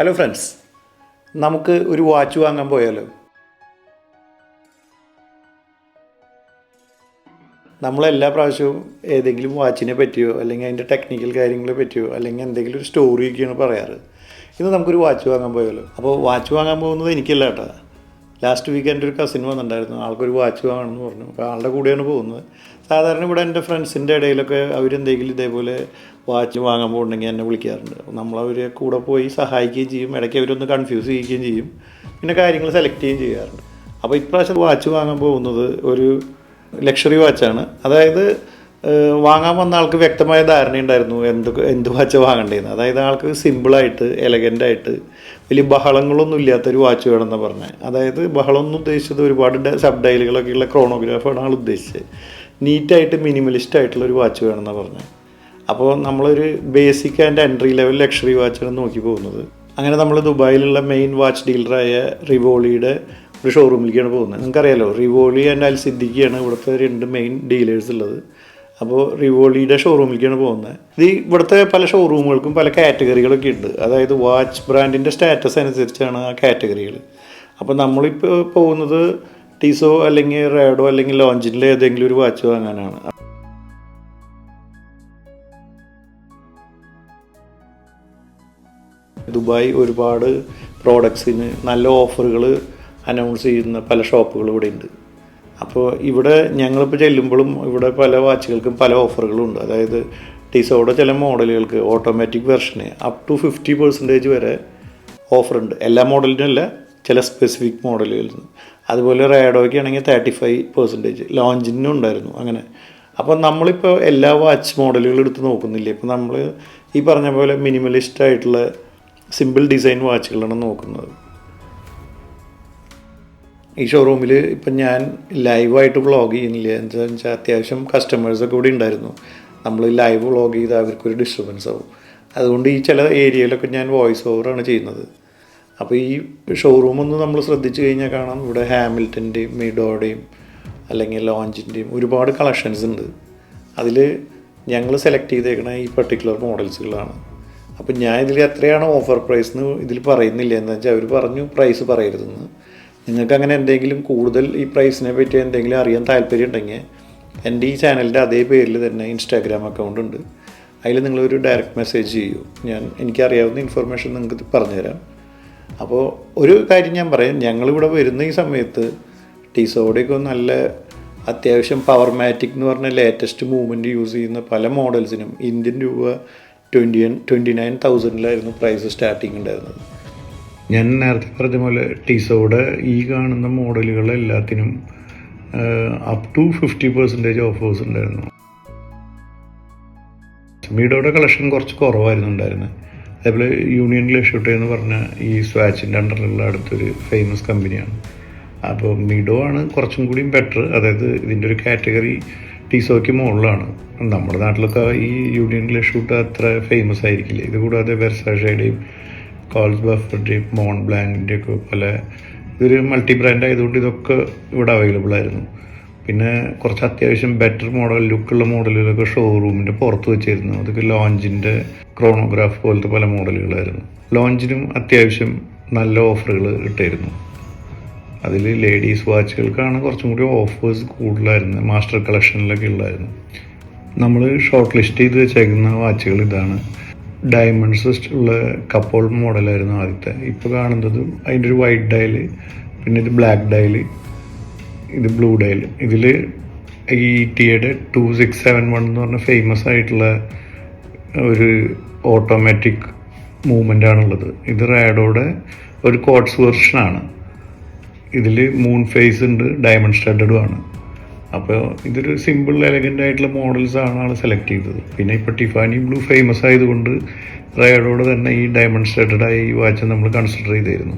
Hello friends, നമുക്ക് ഒരു watch വാങ്ങാൻ പോയാലോ? നമ്മളെല്ലാ പ്രാവശ്യവും ഏതെങ്കിലും വാച്ചിനെ പറ്റിയോ അല്ലെങ്കിൽ അതിൻ്റെ ടെക്നിക്കൽ കാര്യങ്ങളെ പറ്റിയോ അല്ലെങ്കിൽ എന്തെങ്കിലും ഒരു സ്റ്റോറിയൊക്കെയാണ് പറയാറ്. ഇന്ന് നമുക്കൊരു വാച്ച് വാങ്ങാൻ പോയാലോ? അപ്പോൾ വാച്ച് വാങ്ങാൻ പോകുന്നത് എനിക്കല്ല കേട്ടോ. ലാസ്റ്റ് വീക്ക് എൻ്റെ ഒരു കസിൻ വന്നിട്ടുണ്ടായിരുന്നു. ആൾക്കൊരു വാച്ച് വാങ്ങണമെന്ന് പറഞ്ഞു. അപ്പോൾ ആളുടെ കൂടെയാണ് പോകുന്നത്. സാധാരണ ഇവിടെ എൻ്റെ ഫ്രണ്ട്സിൻ്റെ ഇടയിലൊക്കെ അവരെന്തെങ്കിലും ഇതേപോലെ വാച്ച് വാങ്ങാൻ പോകുന്നുണ്ടെങ്കിൽ എന്നെ വിളിക്കാറുണ്ട്. അപ്പോൾ നമ്മളവരെ കൂടെ പോയി സഹായിക്കുകയും ചെയ്യും. ഇടയ്ക്ക് അവരൊന്ന് കൺഫ്യൂസ് ചെയ്യുകയും ചെയ്യും. പിന്നെ കാര്യങ്ങൾ സെലക്ട് ചെയ്യുകയും ചെയ്യാറുണ്ട്. അപ്പോൾ ഇപ്രാവശ്യം വാച്ച് വാങ്ങാൻ പോകുന്നത് ഒരു ലക്ഷറി വാച്ചാണ്. അതായത് വാങ്ങാൻ വന്ന ആൾക്ക് വ്യക്തമായ ധാരണയുണ്ടായിരുന്നു എന്ത് വാച്ച് വാങ്ങേണ്ടതെന്ന്. അതായത് ആൾക്ക് സിമ്പിളായിട്ട് എലഗൻ്റായിട്ട് വലിയ ബഹളങ്ങളൊന്നും ഇല്ലാത്തൊരു വാച്ച് വേണമെന്നാണ് പറഞ്ഞത്. അതായത് ബഹളമൊന്നും ഉദ്ദേശിച്ചത് ഒരുപാട് സബ് ഡയലുകളൊക്കെ ഉള്ള ക്രോണോഗ്രാഫാണ് ആൾ ഉദ്ദേശിച്ചത്. നീറ്റായിട്ട് മിനിമലിസ്റ്റ് ആയിട്ടുള്ളൊരു വാച്ച് വേണമെന്നാണ് പറഞ്ഞത്. അപ്പോൾ നമ്മളൊരു basic and entry level luxury വാച്ചാണ് നോക്കി പോകുന്നത്. അങ്ങനെ നമ്മൾ ദുബായിലുള്ള മെയിൻ വാച്ച് ഡീലറായ റിവോളിയുടെ ഒരു ഷോറൂമിലേക്കാണ് പോകുന്നത്. നിങ്ങൾക്കറിയാലോ, റിവോളി ആൻഡ് അൽ സിദ്ദിഖിയാണ് ഇവിടുത്തെ രണ്ട് മെയിൻ ഡീലേഴ്സ് ഉള്ളത്. അപ്പോൾ റിവോളിയുടെ ഷോറൂമിലേക്കാണ് പോകുന്നത്. ഇവിടുത്തെ പല ഷോറൂമുകൾക്കും പല കാറ്റഗറികളൊക്കെ ഉണ്ട്. അതായത് വാച്ച് ബ്രാൻഡിൻ്റെ സ്റ്റാറ്റസ് അനുസരിച്ചാണ് ആ കാറ്റഗറികൾ. അപ്പോൾ നമ്മളിപ്പോൾ പോകുന്നത് ടീസോ അല്ലെങ്കിൽ റാഡോ അല്ലെങ്കിൽ ലോഞ്ചിൻ്റെ ഏതെങ്കിലും ഒരു വാച്ച് വാങ്ങാനാണ്. ദുബായ് ഒരുപാട് പ്രോഡക്ട്സിന് നല്ല ഓഫറുകൾ അനൗൺസ് ചെയ്യുന്ന പല ഷോപ്പുകളും ഇവിടെ ഉണ്ട്. അപ്പോൾ ഇവിടെ ഞങ്ങളിപ്പോൾ ചെല്ലുമ്പോഴും ഇവിടെ പല വാച്ചുകൾക്കും പല ഓഫറുകളും ഉണ്ട്. അതായത് ടീസോയുടെ ചില മോഡലുകൾക്ക് ഓട്ടോമാറ്റിക് വെർഷന് അപ് ടു 50% വരെ ഓഫറുണ്ട്. എല്ലാ മോഡലിനും അല്ല, ചില സ്പെസിഫിക് മോഡലുകളിൽ. അതുപോലെ റാഡോയ്ക്ക് ആണെങ്കിൽ 35% ലോഞ്ചിനും ഉണ്ടായിരുന്നു. അങ്ങനെ അപ്പോൾ നമ്മളിപ്പോൾ എല്ലാ വാച്ച് മോഡലുകളും എടുത്ത് നോക്കുന്നില്ല. ഇപ്പോൾ നമ്മൾ ഈ പറഞ്ഞ പോലെ മിനിമലിസ്റ്റ് ആയിട്ടുള്ള സിമ്പിൾ ഡിസൈൻ വാച്ചുകളാണ് നോക്കുന്നത്. ഈ ഷോറൂമിൽ ഇപ്പം ഞാൻ ലൈവായിട്ട് വ്ളോഗ് ചെയ്യുന്നില്ല. എന്താണെന്ന് വെച്ചാൽ അത്യാവശ്യം കസ്റ്റമേഴ്സൊക്കെ കൂടി ഉണ്ടായിരുന്നു. നമ്മൾ ലൈവ് വ്ളോഗ് ചെയ്താൽ അവർക്കൊരു ഡിസ്റ്റർബൻസ് ആവും. അതുകൊണ്ട് ഈ ചില ഏരിയയിലൊക്കെ ഞാൻ വോയിസ് ഓവറാണ് ചെയ്യുന്നത്. അപ്പോൾ ഈ ഷോറൂമൊന്ന് നമ്മൾ ശ്രദ്ധിച്ചു കഴിഞ്ഞാൽ കാണാം, ഇവിടെ ഹാമിൽട്ടൻ്റെയും മിഡോയുടെയും അല്ലെങ്കിൽ ലോഞ്ചിൻ്റെയും ഒരുപാട് കളക്ഷൻസ് ഉണ്ട്. അതിൽ ഞങ്ങൾ സെലക്ട് ചെയ്തേക്കണ ഈ പർട്ടിക്കുലർ മോഡൽസുകളാണ്. അപ്പം ഞാൻ ഇതിൽ എത്രയാണ് ഓഫർ പ്രൈസ് എന്ന് ഇതിൽ പറയുന്നില്ല. എന്താ വെച്ചാൽ അവർ പറഞ്ഞു പ്രൈസ് പറയരുതെന്ന്. നിങ്ങൾക്ക് അങ്ങനെ എന്തെങ്കിലും കൂടുതൽ ഈ പ്രൈസിനെ പറ്റി എന്തെങ്കിലും അറിയാൻ താല്പര്യം ഉണ്ടെങ്കിൽ എൻ്റെ ഈ ചാനലിൻ്റെ അതേ പേരിൽ തന്നെ ഇൻസ്റ്റാഗ്രാം അക്കൗണ്ട് ഉണ്ട്. അതിൽ നിങ്ങളൊരു ഡയറക്റ്റ് മെസ്സേജ് ചെയ്യൂ. എനിക്കറിയാവുന്ന ഇൻഫർമേഷൻ നിങ്ങൾക്ക് പറഞ്ഞുതരാം. അപ്പോൾ ഒരു കാര്യം ഞാൻ പറയാം, ഞങ്ങളിവിടെ വരുന്ന ഈ സമയത്ത് ടീസോടെയൊക്കെ നല്ല അത്യാവശ്യം പവർമാറ്റിക് എന്ന് പറഞ്ഞ ലേറ്റസ്റ്റ് മൂവ്മെൻറ്റ് യൂസ് ചെയ്യുന്ന പല മോഡൽസിനും ഇന്ത്യൻ രൂപ 29,000 പ്രൈസ് സ്റ്റാർട്ടിങ് ഉണ്ടായിരുന്നത്. ഞാൻ നേരത്തെ പറഞ്ഞ പോലെ ടീസോയുടെ ഈ കാണുന്ന മോഡലുകളെല്ലാത്തിനും അപ് ടു 50% ഓഫേഴ്സ് ഉണ്ടായിരുന്നു. മീഡോയുടെ കളക്ഷൻ കുറച്ച് കുറവായിരുന്നു ഉണ്ടായിരുന്നത്. അതേപോലെ യൂണിയൻ ഗ്ലേഷ്യൂട്ട് എന്ന് പറഞ്ഞ ഈ സ്വാച്ചിൻ്റെ അണ്ടറിലുള്ള അടുത്തൊരു ഫേമസ് കമ്പനിയാണ്. അപ്പോൾ മിഡോ ആണ് കുറച്ചും കൂടിയും ബെറ്റർ. അതായത് ഇതിൻ്റെ ഒരു കാറ്റഗറി ടീസോയ്ക്ക് മുകളിലാണ്. നമ്മുടെ നാട്ടിലൊക്കെ ഈ യൂണിയൻ ഗ്ലേഷ്യൂട്ട് അത്ര ഫേമസ് ആയിരിക്കില്ല. ഇത് കൂടാതെ വെർസാഷയുടെയും കോൾസ് ബഫറുടെയും മോൺ ബ്ലാങ്കിൻ്റെ ഒക്കെ ഇതൊരു മൾട്ടി ബ്രാൻഡ് ആയതുകൊണ്ട് ഇതൊക്കെ ഇവിടെ അവൈലബിൾ ആയിരുന്നു. പിന്നെ കുറച്ച് അത്യാവശ്യം ബെറ്റർ മോഡൽ ലുക്കുള്ള മോഡലുകളൊക്കെ ഷോറൂമിൻ്റെ പുറത്ത് വെച്ചിരുന്നു. അതൊക്കെ ലോഞ്ചിൻ്റെ ക്രോണോഗ്രാഫ് പോലത്തെ പല മോഡലുകളായിരുന്നു. ലോഞ്ചിനും അത്യാവശ്യം നല്ല ഓഫറുകൾ കിട്ടായിരുന്നു. അതിൽ ലേഡീസ് വാച്ചുകൾക്കാണ് കുറച്ചും കൂടി ഓഫേഴ്സ് കൂടുതലായിരുന്നു. മാസ്റ്റർ കളക്ഷനിലൊക്കെ ഉള്ളായിരുന്നു. നമ്മൾ ഷോർട്ട് ലിസ്റ്റ് ചെയ്ത് വെച്ചേക്കുന്ന വാച്ചുകൾ ഇതാണ്. ഡയമണ്ട്സ് ഉള്ള കപ്പോൾ മോഡലായിരുന്നു ആദ്യത്തെ. ഇപ്പോൾ കാണുന്നതും അതിൻ്റെ ഒരു വൈറ്റ് ഡയല്, പിന്നെ ഇത് ബ്ലാക്ക് ഡയല്, ഇത് ബ്ലൂ ഡയൽ. ഇതിൽ ETA 2671 എന്ന് പറഞ്ഞ ഫേമസ് ആയിട്ടുള്ള ഒരു ഓട്ടോമാറ്റിക് മൂവ്മെൻ്റ് ആണുള്ളത്. ഇത് റാഡോയുടെ ഒരു കോട്സ് വെർഷനാണ്. ഇതിൽ മൂൺ ഫേസ് ഉണ്ട്, ഡയമണ്ട് സ്റ്റഡഡും ആണ്. അപ്പോൾ ഇതൊരു സിമ്പിൾ എലഗൻ്റ് ആയിട്ടുള്ള മോഡൽസാണ് ആൾ സെലക്ട് ചെയ്തത്. പിന്നെ ഇപ്പോൾ ടിഫാനി ബ്ലൂ ഫേമസ് ആയതുകൊണ്ട് റാഡോയുടെ തന്നെ ഈ ഡയമണ്ട് സ്റ്റഡഡായ ഈ വാച്ച് നമ്മൾ കൺസിഡർ ചെയ്തിരുന്നു.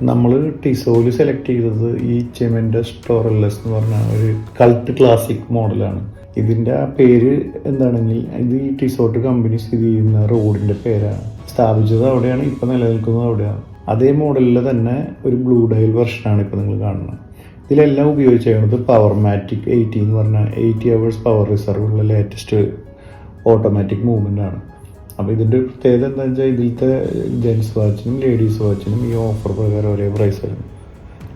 നമ്മൾ ടീസോയിൽ സെലക്ട് ചെയ്തത് ഈ ചെമെൻഡസ് ടോറല്ലസ് എന്ന് പറഞ്ഞ ഒരു കൾട്ട് ക്ലാസിക് മോഡലാണ്. ഇതിൻ്റെ ആ പേര് എന്താണെങ്കിൽ ഇത് ഈ ടിസോട്ട് കമ്പനി സ്ഥിതി ചെയ്യുന്ന റോഡിൻ്റെ പേരാണ്. സ്ഥാപിച്ചത് അവിടെയാണ്, ഇപ്പോൾ നിലനിൽക്കുന്നത് അവിടെയാണ്. അതേ മോഡലിൽ തന്നെ ഒരു ബ്ലൂ ഡയൽ വെർഷനാണ് ഇപ്പോൾ നിങ്ങൾ കാണുന്നത്. ഇതിലെല്ലാം ഉപയോഗിച്ചിരിക്കുന്നത് പവർമാറ്റിക് 80 എന്ന് പറഞ്ഞാൽ 80 hours പവർ റിസർവ് ഉള്ള ലേറ്റസ്റ്റ് ഓട്ടോമാറ്റിക് മൂവ്മെൻ്റ് ആണ്. അപ്പോൾ ഇതിൻ്റെ ഒരു പ്രത്യേകത എന്താണെന്ന് വെച്ചാൽ ഇതിലത്തെ ജെൻസ് വാച്ചിനും ലേഡീസ് വാച്ചിനും ഈ ഓഫർ പ്രകാരം ഒരേ പ്രൈസ് ആയിരുന്നു.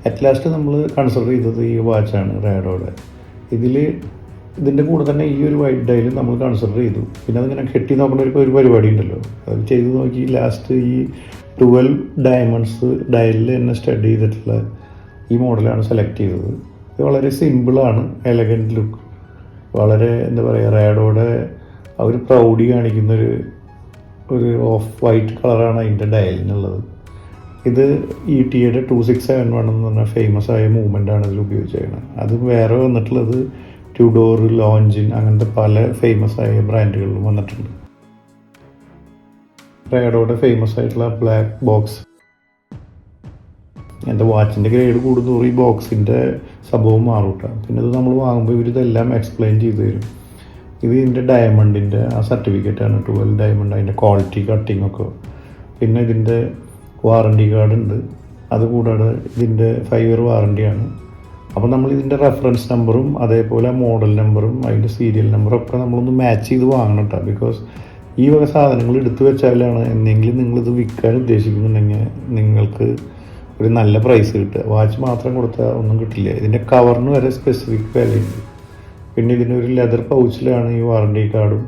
അറ്റ് ലാസ്റ്റ് നമ്മൾ കൺസിഡർ ചെയ്തത് ഈ വാച്ചാണ് റാഡോയുടെ. ഇതിൻ്റെ കൂടെ തന്നെ ഈ ഒരു വൈറ്റ് ഡയൽ നമ്മൾ കൺസിഡർ ചെയ്തു. പിന്നെ അതിങ്ങനെ കെട്ടി നോക്കേണ്ട ഒരു പരിപാടി ഉണ്ടല്ലോ, അത് ചെയ്ത് നോക്കി ലാസ്റ്റ് ഈ 12 ഡയമണ്ട്സ് ഡയലിൽ തന്നെ സ്റ്റഡി ചെയ്തിട്ടുള്ള ഈ മോഡലാണ് സെലക്ട് ചെയ്തത്. ഇത് വളരെ സിമ്പിളാണ്, എലഗൻറ്റ് ലുക്ക്, വളരെ എന്താ പറയുക, റാഡോയുടെ ആ ഒരു പ്രൗഡി കാണിക്കുന്നൊരു ഓഫ് വൈറ്റ് കളറാണ് അതിൻ്റെ ഡയലിനുള്ളത്. ഇത് ETAയുടെ 2671 എന്ന് പറഞ്ഞാൽ ഫേമസ് ആയ മൂവ്മെൻ്റാണ് ഇതിൽ ഉപയോഗിച്ചേക്കുന്നത്. അത് വേറെ വന്നിട്ടുള്ളത് ട്യൂഡോർ, ലോഞ്ചിൻ, അങ്ങനത്തെ പല ഫേമസ് ആയ ബ്രാൻഡുകളിലും വന്നിട്ടുണ്ട്. റാഡോയുടെ ഫേമസ് ആയിട്ടുള്ള ബ്ലാക്ക് ബോക്സ്, എൻ്റെ വാച്ചിൻ്റെ ഗ്രേഡ് കൂടുന്നതോറും ഈ ബോക്സിൻ്റെ സംഭവം മാറൂട്ടാണ്. പിന്നെ ഇത് നമ്മൾ വാങ്ങുമ്പോൾ ഇവരിതെല്ലാം എക്സ്പ്ലെയിൻ ചെയ്ത് തരും. ഇത് ഇതിൻ്റെ ഡയമണ്ടിൻ്റെ ആ സർട്ടിഫിക്കറ്റാണ്, 12 ഡയമണ്ട്, അതിൻ്റെ ക്വാളിറ്റി കട്ടിങ് ഒക്കെ. പിന്നെ ഇതിൻ്റെ വാറണ്ടി കാർഡ് ഉണ്ട്. അതുകൂടാതെ ഇതിൻ്റെ 5 ഇയർ വാറണ്ടിയാണ്. അപ്പോൾ നമ്മൾ ഇതിൻ്റെ റെഫറൻസ് നമ്പറും അതേപോലെ മോഡൽ നമ്പറും അതിൻ്റെ സീരിയൽ നമ്പറും ഒക്കെ നമ്മളൊന്ന് മാച്ച് ചെയ്ത് വാങ്ങണം കേട്ടോ. ബിക്കോസ് ഈ വക സാധനങ്ങൾ എടുത്തു വെച്ചാലാണ് എന്തെങ്കിലും നിങ്ങളിത് വിൽക്കാൻ ഉദ്ദേശിക്കുന്നുണ്ടെങ്കിൽ നിങ്ങൾക്ക് ഒരു നല്ല പ്രൈസ് കിട്ടുക. വാച്ച് മാത്രം കൊടുത്താൽ ഒന്നും കിട്ടില്ല. ഇതിൻ്റെ കവറിന് വരെ സ്പെസിഫിക് വിലയുണ്ട്. പിന്നെ ഇതിനൊരു ലെതർ പൗച്ചിലാണ് ഈ വാറണ്ടി കാർഡും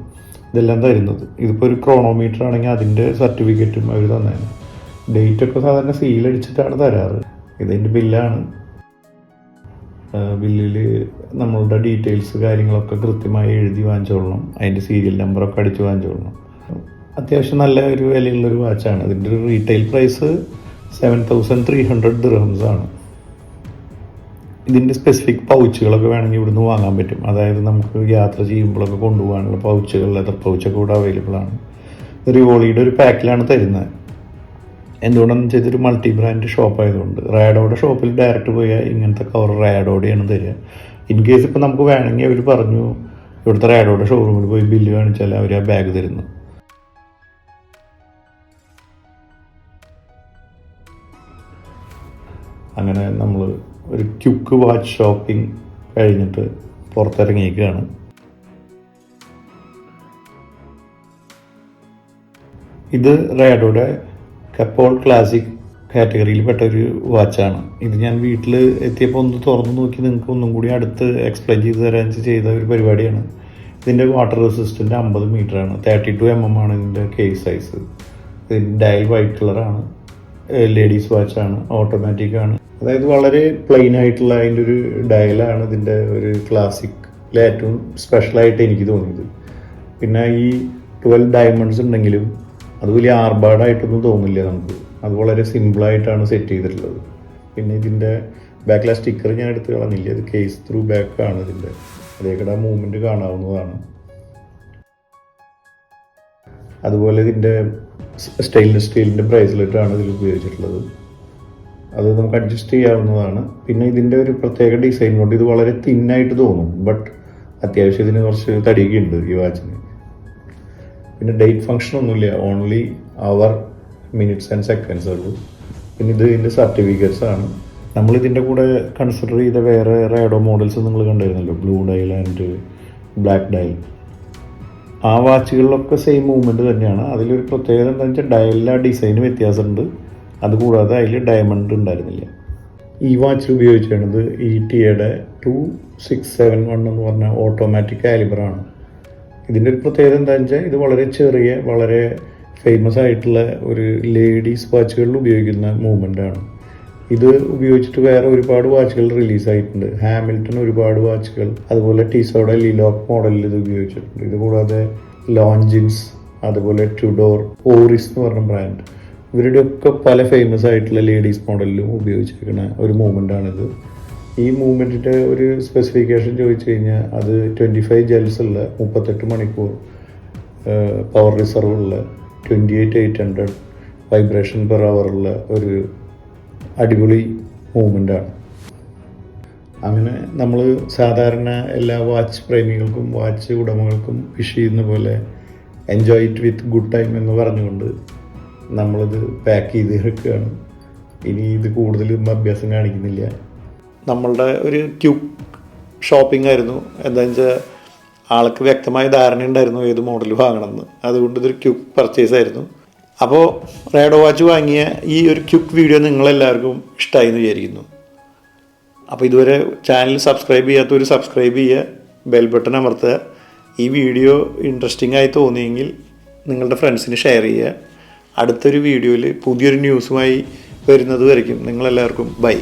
ഇതെല്ലാം തരുന്നത്. ഇതിപ്പോൾ ഒരു ക്രോണോമീറ്റർ ആണെങ്കിൽ അതിൻ്റെ സർട്ടിഫിക്കറ്റും അവർ തന്നേനെ. ഡേറ്റൊക്കെ സാധാരണ സീലടിച്ചിട്ടാണ് തരാറ്. ഇതിൻ്റെ ബില്ലാണ്. ബില്ലിൽ നമ്മളുടെ ഡീറ്റെയിൽസ് കാര്യങ്ങളൊക്കെ കൃത്യമായി എഴുതി വാങ്ങിച്ചോളണം. അതിൻ്റെ സീരിയൽ നമ്പറൊക്കെ അടിച്ച് വാങ്ങിച്ചോളണം. അത്യാവശ്യം നല്ല ഒരു വിലയുള്ളൊരു വാച്ചാണ്. അതിൻ്റെ ഒരു റീറ്റെയിൽ പ്രൈസ് 7,300 ദിർഹംസ് ആണ്. ഇതിൻ്റെ സ്പെസിഫിക് പൗച്ചുകളൊക്കെ വേണമെങ്കിൽ ഇവിടുന്ന് വാങ്ങാൻ പറ്റും. അതായത് നമുക്ക് യാത്ര ചെയ്യുമ്പോഴൊക്കെ കൊണ്ടുപോകാനുള്ള പൗച്ചുകൾ, ലെതർ പൗച്ചൊക്കെ ഇവിടെ അവൈലബിൾ ആണ്. റിവോളിയുടെ ഒരു പാക്കിലാണ് തരുന്നത്. എന്തുകൊണ്ടാണെന്ന് വെച്ചാൽ ഇതൊരു മൾട്ടി ബ്രാൻഡ് ഷോപ്പ് ആയതുകൊണ്ട്. റാഡോയുടെ ഷോപ്പിൽ ഡയറക്റ്റ് പോയാൽ ഇങ്ങനത്തെ കവർ റാഡോടെയാണ് തരിക. ഇൻ കേസ് ഇപ്പോൾ നമുക്ക് വേണമെങ്കിൽ അവർ പറഞ്ഞു ഇവിടുത്തെ റാഡോയുടെ ഷോറൂമിൽ പോയി ബില്ല് കാണിച്ചാൽ അവർ ആ ബാഗ് തരുന്നു. അങ്ങനെ നമ്മൾ ഒരു ക്യുക്ക് വാച്ച് ഷോപ്പിംഗ് കഴിഞ്ഞിട്ട് പുറത്തിറങ്ങിയിരിക്കുകയാണ്. ഇത് റാഡോയുടെ കപ്പോൾ ക്ലാസിക് കാറ്റഗറിയിൽപ്പെട്ട ഒരു വാച്ചാണ്. ഇത് ഞാൻ വീട്ടിൽ എത്തിയപ്പോൾ ഒന്ന് തുറന്നു നോക്കി നിങ്ങൾക്ക് ഒന്നും കൂടി അടുത്ത് എക്സ്പ്ലെയിൻ ചെയ്ത് തരാൻ ചെയ്ത ഒരു പരിപാടിയാണ്. ഇതിൻ്റെ വാട്ടർ റെസിസ്റ്റൻ്റ് 50 മീറ്ററാണ്. 32 mm ആണ് ഇതിൻ്റെ കേസ് സൈസ്. ഇതിൻ്റെ ഡയൽ വൈറ്റ് കളറാണ്. ലേഡീസ് വാച്ചാണ്, ഓട്ടോമാറ്റിക് ആണ്. അതായത് വളരെ പ്ലെയിൻ ആയിട്ടുള്ള അതിൻ്റെ ഒരു ഡയലാണ് ഇതിൻ്റെ ഒരു ക്ലാസിക്കിലെ ഏറ്റവും സ്പെഷ്യലായിട്ട് എനിക്ക് തോന്നിയത്. പിന്നെ ഈ 12 ഡയമണ്ട്സ് ഉണ്ടെങ്കിലും അത് വലിയ ആർഭാടായിട്ടൊന്നും തോന്നില്ല നമുക്ക്. അത് വളരെ സിമ്പിളായിട്ടാണ് സെറ്റ് ചെയ്തിട്ടുള്ളത്. പിന്നെ ഇതിൻ്റെ ബാക്കിലെ സ്റ്റിക്കർ ഞാൻ എടുത്ത് കളഞ്ഞില്ല. ഇത് കേസ് ത്രൂ ബാക്കാണ് ഇതിൻ്റെ. അതേക്കടെ മൂവ്മെൻറ്റ് കാണാവുന്നതാണ്. അതുപോലെ ഇതിൻ്റെ സ്റ്റെയിൻലെസ് സ്റ്റീലിൻ്റെ ബ്രേസ്ലെറ്റാണ് ഇതിൽ ഉപയോഗിച്ചിട്ടുള്ളത്. അത് നമുക്ക് അഡ്ജസ്റ്റ് ചെയ്യാവുന്നതാണ്. പിന്നെ ഇതിൻ്റെ ഒരു പ്രത്യേക ഡിസൈൻ കൊണ്ട് ഇത് വളരെ തിന്നായിട്ട് തോന്നും. ബട്ട് അത്യാവശ്യം ഇതിന് കുറച്ച് തടിയൊക്കെ ഉണ്ട് ഈ വാച്ചിന്. പിന്നെ ഡേറ്റ് ഫംഗ്ഷൻ ഒന്നുമില്ല, only hour, minutes and seconds ഉള്ളൂ. പിന്നെ ഇത് ഇതിൻ്റെ സർട്ടിഫിക്കറ്റ്സ് ആണ്. നമ്മളിതിൻ്റെ കൂടെ കൺസിഡർ ചെയ്ത വേറെ റാഡോ മോഡൽസ് നിങ്ങൾ കണ്ടിരുന്നല്ലോ, blue dial and black dial. ആ വാച്ചുകളിലൊക്കെ സെയിം മൂവ്മെൻറ്റ് തന്നെയാണ്. അതിലൊരു പ്രത്യേകത എന്താണെന്ന് വെച്ചാൽ ഡയലിലെ ഡിസൈന് വ്യത്യാസമുണ്ട്. അതുകൂടാതെ അതിൽ ഡയമണ്ട് ഉണ്ടായിരുന്നില്ല. ഈ വാച്ചിൽ ഉപയോഗിച്ചിരുന്നത് ETAയുടെ 2671 എന്ന് പറഞ്ഞ ഓട്ടോമാറ്റിക് കാലിബറാണ്. ഇതിൻ്റെ ഒരു പ്രത്യേകത എന്താണെന്ന് വെച്ചാൽ ഇത് വളരെ ചെറിയ, വളരെ ഫേമസ് ആയിട്ടുള്ള ഒരു ലേഡീസ് വാച്ചുകളിൽ ഉപയോഗിക്കുന്ന മൂവ്മെൻ്റാണ്. ഇത് ഉപയോഗിച്ചിട്ട് വേറെ ഒരുപാട് വാച്ചുകൾ റിലീസായിട്ടുണ്ട്. ഹാമിൽട്ടൺ ഒരുപാട് വാച്ചുകൾ, അതുപോലെ ടീസോയുടെ ലിലോക്ക് മോഡലിൽ ഇത് ഉപയോഗിച്ചിട്ടുണ്ട്. ഇതുകൂടാതെ ലോഞ്ചിൻസ്, അതുപോലെ ട്യൂഡോർ, ഓറിസ് എന്ന് പറഞ്ഞ ബ്രാൻഡ്, ഇവരുടെയൊക്കെ പല ഫേമസ് ആയിട്ടുള്ള ലേഡീസ് മോഡലിലും ഉപയോഗിച്ചിരിക്കുന്ന ഒരു മൂവ്മെൻ്റാണിത്. ഈ മൂവ്മെൻറ്റിൻ്റെ ഒരു സ്പെസിഫിക്കേഷൻ ചോദിച്ചു കഴിഞ്ഞാൽ അത് 25 ജെൽസ് ഉള്ള 38 മണിക്കൂർ പവർ റിസർവ് ഉള്ള 28800 വൈബ്രേഷൻ പെർ അവറുള്ള ഒരു അടിപൊളി മൂവ്മെൻ്റാണ്. അങ്ങനെ നമ്മൾ സാധാരണ എല്ലാ വാച്ച് പ്രേമികൾക്കും വാച്ച് ഉടമകൾക്കും വിഷ് ചെയ്യുന്ന പോലെ enjoy it with good time എന്ന് പറഞ്ഞുകൊണ്ട് നമ്മളിത് പാക്ക് ചെയ്ത് വെക്കുകയാണ്. ഇനി ഇത് കൂടുതലും അഭ്യാസം കാണിക്കുന്നില്ല. നമ്മളുടെ ഒരു ക്യുക്ക് ഷോപ്പിംഗ് ആയിരുന്നു. എന്താണെന്ന് വെച്ചാൽ ആൾക്ക് വ്യക്തമായ ധാരണ ഉണ്ടായിരുന്നു ഏത് മോഡൽ വാങ്ങണമെന്ന്. അതുകൊണ്ട് ഇതൊരു ക്വിക്ക് പർച്ചേസ് ആയിരുന്നു. അപ്പോൾ റേഡോ വാച്ച് വാങ്ങിയ ഈ ഒരു ക്വിക്ക് വീഡിയോ നിങ്ങളെല്ലാവർക്കും ഇഷ്ടമായി എന്ന് വിചാരിക്കുന്നു. അപ്പോൾ ഇതുവരെ ചാനൽ സബ്സ്ക്രൈബ് ചെയ്യാത്തവർ സബ്സ്ക്രൈബ് ചെയ്യുക, ബെൽ ബട്ടൺ അമർത്തുക. ഈ വീഡിയോ ഇൻട്രസ്റ്റിംഗ് ആയി തോന്നിയെങ്കിൽ നിങ്ങളുടെ ഫ്രണ്ട്സിന് ഷെയർ ചെയ്യുക. അടുത്തൊരു വീഡിയോയിൽ പുതിയൊരു ന്യൂസുമായി വരുന്നത് വരയ്ക്കും നിങ്ങളെല്ലാവർക്കും ബൈ.